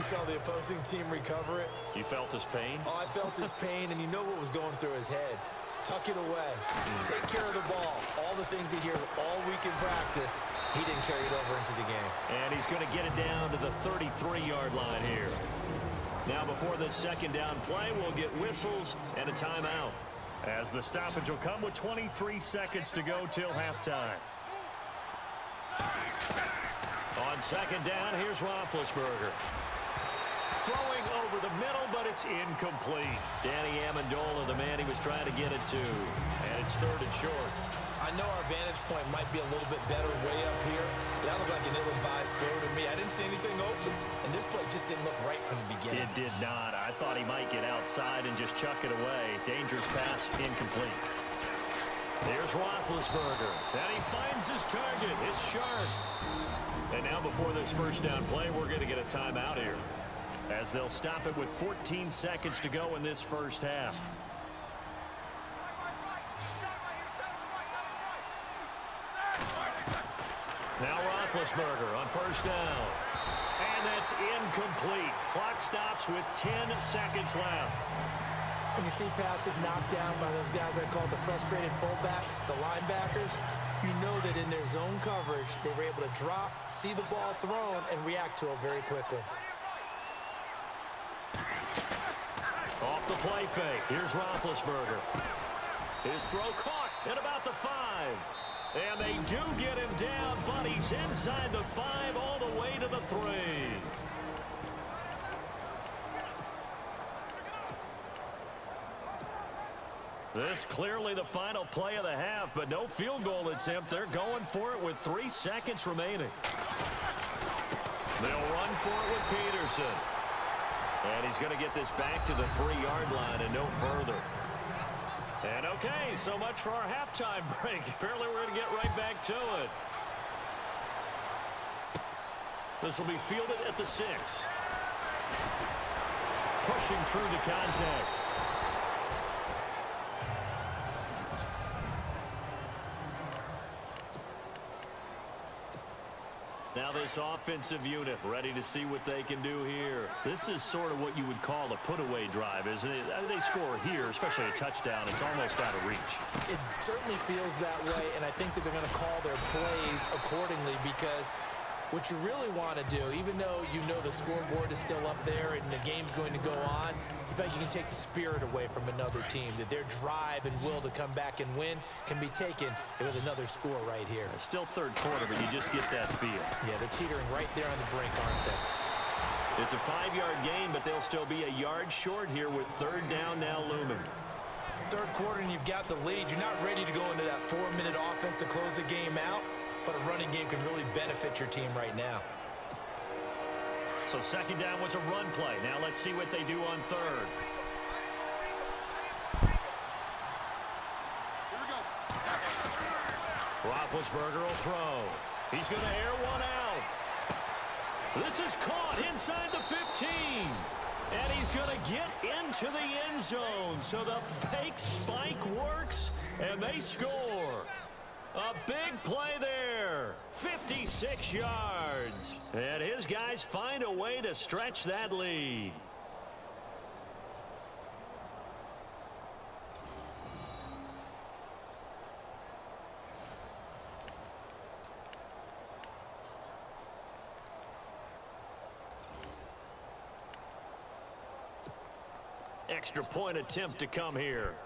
saw the opposing team recover it. You felt his pain? Oh, I felt his pain, and you know what was going through his head. Tuck it away. Take care of the ball. All the things he hears all week in practice, he didn't carry it over into the game. And he's going to get it down to the 33-yard line here. Now, before this second down play, we'll get whistles and a timeout, as the stoppage will come with 23 seconds to go till halftime. On second down, here's Roethlisberger. Throwing over the middle, but it's incomplete. Danny Amendola, the man he was trying to get it to. And it's third and short. I know our vantage point might be a little bit better way up here. That looked like an ill-advised throw to me. I didn't see anything open. And this play just didn't look right from the beginning. It did not. I thought he might get outside and just chuck it away. Dangerous pass, incomplete. Here's Roethlisberger. And he finds his target. It's sharp. And now before this first down play, we're going to get a timeout here, as they'll stop it with 14 seconds to go in this first half. Now Roethlisberger on first down. And that's incomplete. Clock stops with 10 seconds left. When you see passes knocked down by those guys I call the frustrated fullbacks, the linebackers, you know that in their zone coverage, they were able to drop, see the ball thrown, and react to it very quickly. Off the play fake. Here's Roethlisberger. His throw caught at about the 5. And they do get him down, but he's inside the 5 all the way to the 3. This clearly the final play of the half, but no field goal attempt. They're going for it with 3 seconds remaining. They'll run for it with Peterson. And he's going to get this back to the 3-yard line and no further. And okay, so much for our halftime break. Apparently we're going to get right back to it. This will be fielded at the 6. Pushing through the contact. Now this offensive unit ready to see what they can do here. This is sort of what you would call a put-away drive, isn't it? They score here, especially a touchdown. It's almost out of reach. It certainly feels that way, and I think that they're going to call their plays accordingly, because what you really want to do, even though you know the scoreboard is still up there and the game's going to go on, you think you can take the spirit away from another team, that their drive and will to come back and win can be taken with another score right here. It's still third quarter, but you just get that feel. Yeah, they're teetering right there on the brink, aren't they? It's a 5-yard gain, but they'll still be a yard short here with third down now looming. Third quarter and you've got the lead. You're not ready to go into that 4-minute offense to close the game out, but a running game can really benefit your team right now. So second down was a run play. Now let's see what they do on third. Here we go. Roethlisberger will throw. He's going to air one out. This is caught inside the 15. And he's going to get into the end zone. So the fake spike works, and they score. A big play there. 56 yards. And his guys find a way to stretch that lead. Extra point attempt to come here.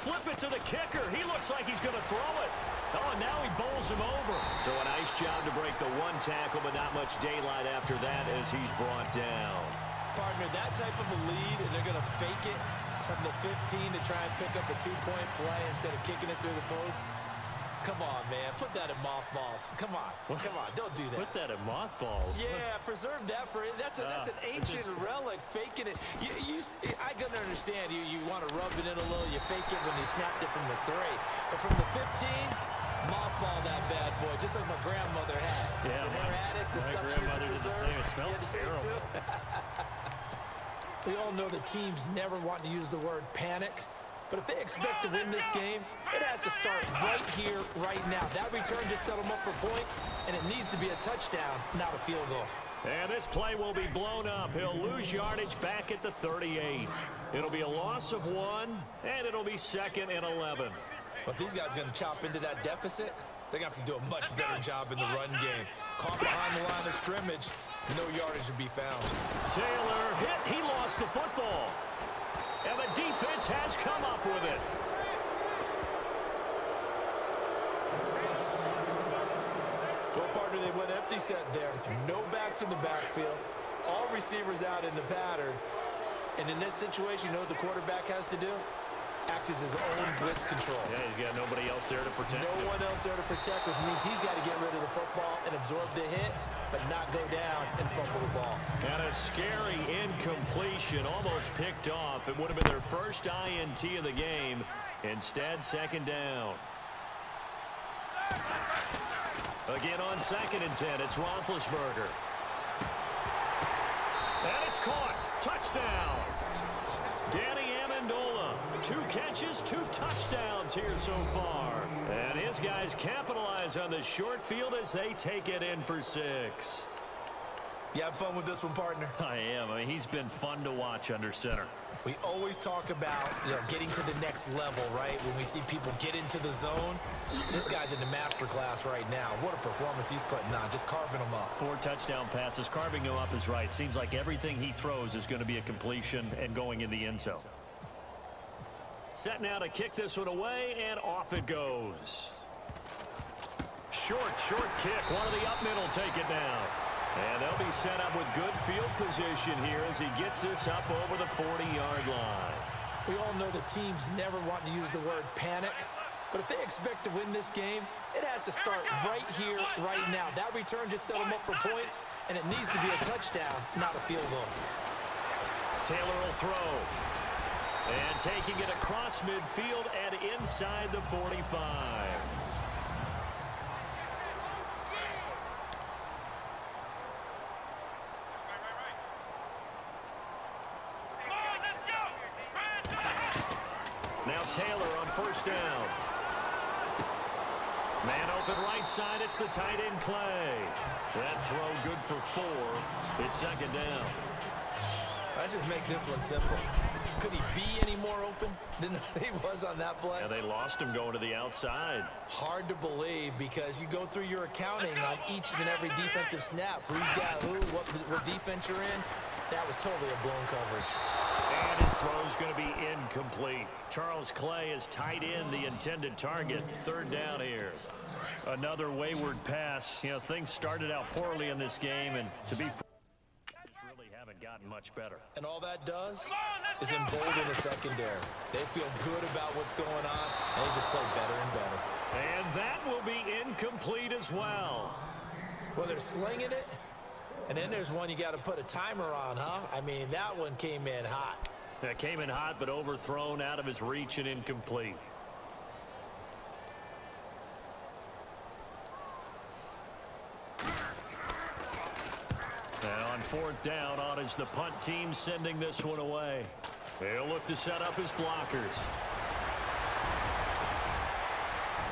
Flip it to the kicker. He looks like he's going to throw it. Oh, and now he bowls him over. So a nice job to break the one tackle, but not much daylight after that as he's brought down. Partner, that type of a lead, and they're going to fake it from the 15 to try and pick up a 2-point play instead of kicking it through the post. Come on, man. Put that in mothballs. Come on. Come on. Don't do that. Put that in mothballs? Yeah, preserve that for it. That's an ancient relic, faking it. I can understand you want to rub it in a little. You fake it when you snapped it from the 3. But from the 15, mothball that bad boy, just like my grandmother had. Yeah, her attic, the stuff she used to preserve. It smelled terrible. We all know the teams never want to use the word panic. But if they expect to win this game, it has to start right here, right now. That return just set them up for points, and it needs to be a touchdown, not a field goal. And this play will be blown up. He'll lose yardage back at the 38. It'll be a loss of 1, and it'll be 2nd and 11. But these guys are going to chop into that deficit. They're going to have to do a much better job in the run game. Caught behind the line of scrimmage, no yardage to be found. Taylor hit. He lost the football. And the defense has come up with it. Well, partner, they went empty set there. No backs in the backfield. All receivers out in the pattern. And in this situation, you know what the quarterback has to do? Act as his own blitz control. Yeah, he's got nobody else there to protect him. No one else there to protect, which means he's got to get rid of the football and absorb the hit, but not go down and fumble the ball. And a scary incompletion, almost picked off. It would have been their first INT of the game. Instead, 2nd down. Again on 2nd and 10, it's Roethlisberger. And it's caught. Touchdown. Danny Amendola, 2 catches, 2 touchdowns here so far. And his guys capitalize on the short field as they take it in for 6. You have fun with this one, partner? I am. I mean, he's been fun to watch under center. We always talk about, getting to the next level, right? When we see people get into the zone, this guy's in the master class right now. What a performance he's putting on, just carving them up. 4 touchdown passes, carving him off his right. Seems like everything he throws is going to be a completion and going in the end zone. Set now to kick this one away, and off it goes. Short kick. One of the up middle take it down. And they'll be set up with good field position here as he gets this up over the 40-yard line. We all know the teams never want to use the word panic, but if they expect to win this game, it has to start right here, right now. That return just set them up for points, and it needs to be a touchdown, not a field goal. Taylor will throw. And taking it across midfield and inside the 45. Now Taylor on 1st down. Man open right side. It's the tight end Clay. That throw good for 4. It's 2nd down. Let's just make this one simple. Could he be any more open than he was on that play? Yeah, they lost him going to the outside. Hard to believe because you go through your accounting on each and every defensive snap. Who's got who, what defense you're in. That was totally a blown coverage. And his throw's going to be incomplete. Charles Clay has tied in the intended target. 3rd down here. Another wayward pass. You know, things started out poorly in this game, and to be really haven't gotten much better. And all that does is embolden the secondary. They feel good about what's going on, and they just play better and better. And that will be incomplete as well. Well, they're slinging it. And then there's one you got to put a timer on, huh? I mean, that one came in hot. That came in hot, but overthrown, out of his reach, and incomplete. And on 4th down, on is the punt team sending this one away. They'll look to set up his blockers.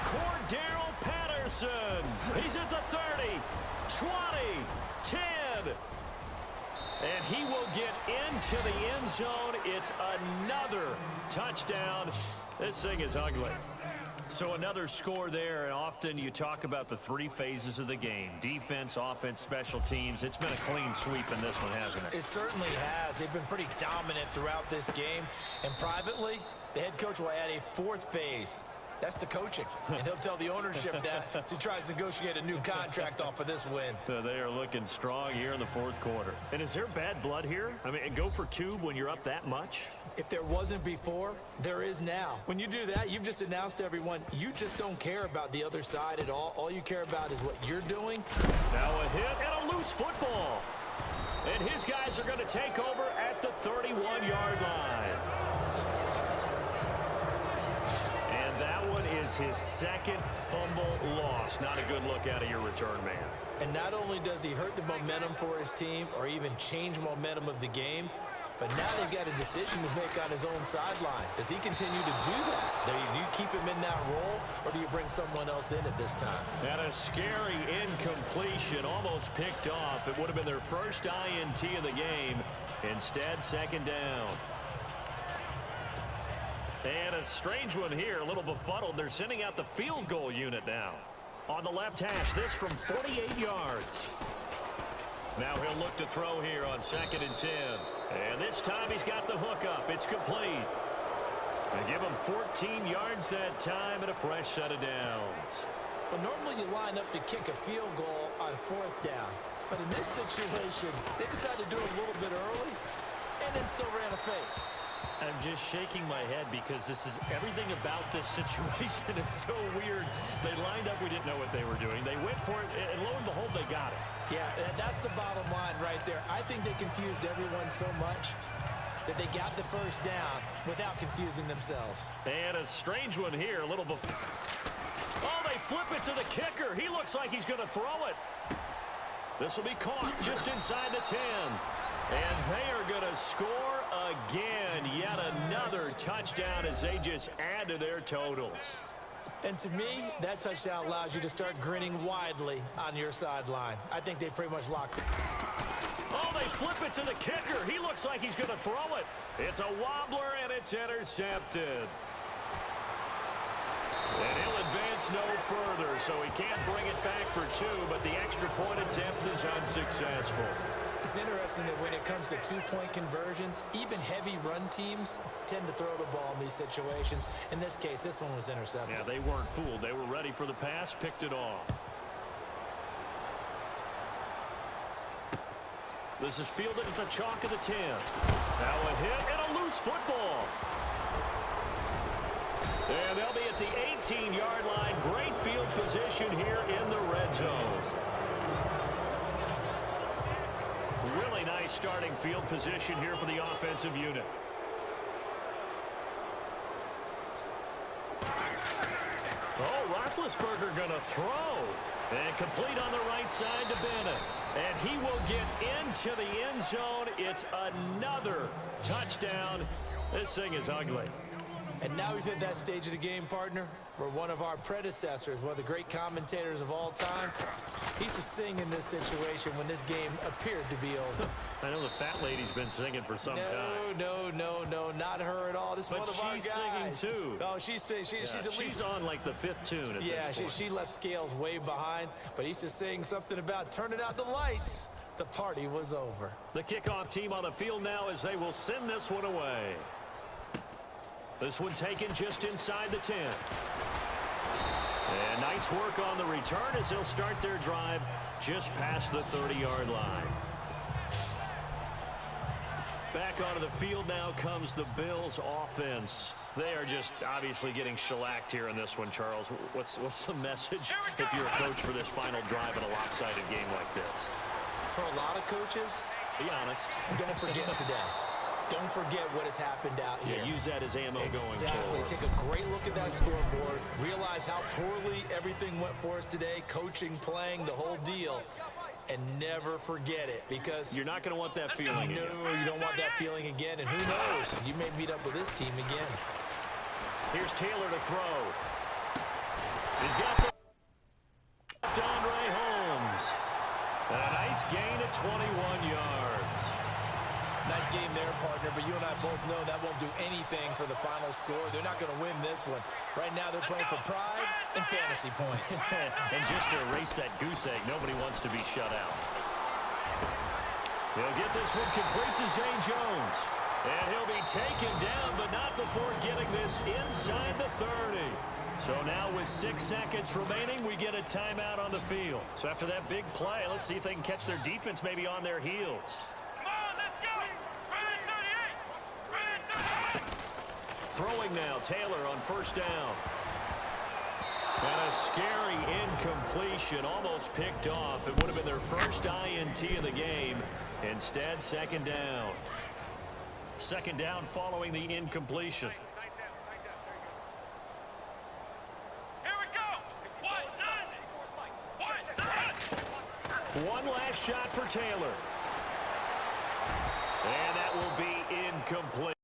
Cordero Patterson. He's at the 30, 20, 10. And he will get into the end zone. It's another touchdown. This thing is ugly. So another score there, and often you talk about the 3 phases of the game. Defense, offense, special teams. It's been a clean sweep in this one, hasn't it? It certainly has. They've been pretty dominant throughout this game. And privately, the head coach will add a 4th phase. That's the coaching. And he'll tell the ownership that as he tries to negotiate a new contract off of this win. So they are looking strong here in the 4th quarter. And is there bad blood here? I mean, go for 2 when you're up that much? If there wasn't before, there is now. When you do that, you've just announced to everyone, you just don't care about the other side at all. All you care about is what you're doing. Now a hit and a loose football. And his guys are going to take over at the 31-yard line. And that one is his 2nd fumble loss. Not a good look out of your return man. And not only does he hurt the momentum for his team or even change momentum of the game, But now they've got a decision to make on his own sideline. Does he continue to do that? Do you keep him in that role, or do you bring someone else in at this time? And a scary incompletion, almost picked off. It would have been their first INT of the game. Instead, second down. And a strange one here, a little befuddled. They're sending out the field goal unit now. On the left hash, this from 48 yards. Now he'll look to throw here on 2nd and 10. And this time he's got the hook up. It's complete. They give him 14 yards that time and a fresh set of downs. Well, normally you line up to kick a field goal on 4th down. But in this situation, they decided to do it a little bit early and then still ran a fake. I'm just shaking my head because this is everything about this situation is so weird. They lined up. We didn't know what they were doing. They went for it, and lo and behold, they got it. Yeah, that's the bottom line right there. I think they confused everyone so much that they got the first down without confusing themselves. And a strange one here, a little before. Oh, they flip it to the kicker. He looks like he's going to throw it. This will be caught just inside the 10. And they are going to score again. Yet another touchdown as they just add to their totals. And to me, that touchdown allows you to start grinning widely on your sideline. I think they pretty much locked it. Oh, they flip it to the kicker. He looks like he's going to throw it. It's a wobbler, and it's intercepted. And he'll advance no further, so he can't bring it back for 2, but the extra point attempt is unsuccessful. It's interesting that when it comes to two-point conversions, even heavy run teams tend to throw the ball in these situations. In this case, this one was intercepted. Yeah, they weren't fooled. They were ready for the pass, picked it off. This is fielded at the chalk of the 10. Now a hit and a loose football. And they'll be at the 18-yard line. Great field position here in the red zone. Really nice starting field position here for the offensive unit. Oh, Roethlisberger going to throw. And complete on the right side to Bennett. And he will get into the end zone. It's another touchdown. This thing is ugly. And now we've hit that stage of the game, partner, where one of our predecessors, one of the great commentators of all time, he used to sing in this situation when this game appeared to be over. I know the fat lady's been singing for some time. No, not her at all. This is one of our guys. But she's singing too. Oh, she's at least... She's on like the 5th tune at this point. She left Scales way behind, but he used to sing something about turning out the lights. The party was over. The kickoff team on the field now as they will send this one away. This one taken just inside the 10. And nice work on the return as they'll start their drive just past the 30-yard line. Back onto the field now comes the Bills offense. They are just obviously getting shellacked here in this one, Charles. What's the message if you're a coach for this final drive in a lopsided game like this? For a lot of coaches, be honest. Don't forget today. Don't forget what has happened out here. Yeah, use that as ammo going forward. Exactly. Take a great look at that scoreboard. Realize how poorly everything went for us today. Coaching, playing, the whole deal. And never forget it, because... You're not going to want that feeling again. No, you don't want that feeling again. And who knows? You may meet up with this team again. Here's Taylor to throw. He's got the... Andre Holmes. And a nice gain at 21 yards. Nice game there, partner, but you and I both know that won't do anything for the final score. They're not going to win this one. Right now, they're playing for pride and fantasy points. And just to erase that goose egg, nobody wants to be shut out. He'll get this one complete to Zay Jones. And he'll be taken down, but not before getting this inside the 30. So now with 6 seconds remaining, we get a timeout on the field. So after that big play, let's see if they can catch their defense maybe on their heels. Throwing now, Taylor on first down. And a scary incompletion, almost picked off. It would have been their first INT of the game. Instead, second down. Second down following the incompletion. Here we go. One last shot for Taylor. And that will be incomplete.